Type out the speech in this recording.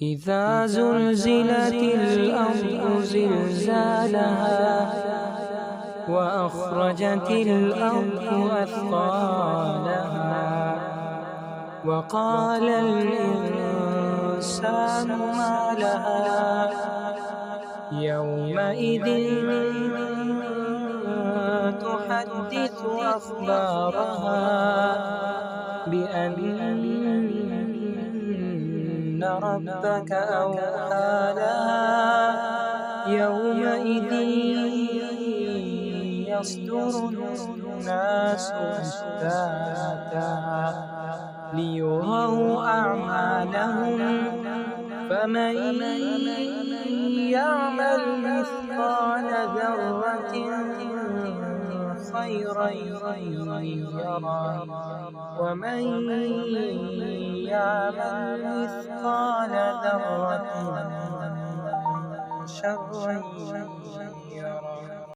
إذا زلزلت الأرض زلزالها وأخرجت الأرض أثقالها وقال الإنسان ما لها يومئذ تحدث أخبارها بأن ربك أوحى لها يومئذ يصدر الناس أشتاتا ليروا أعمالهم فمن يعمل مثقال ذرة خيرا يره ومن يعمل مثقال ذرة شرا يره.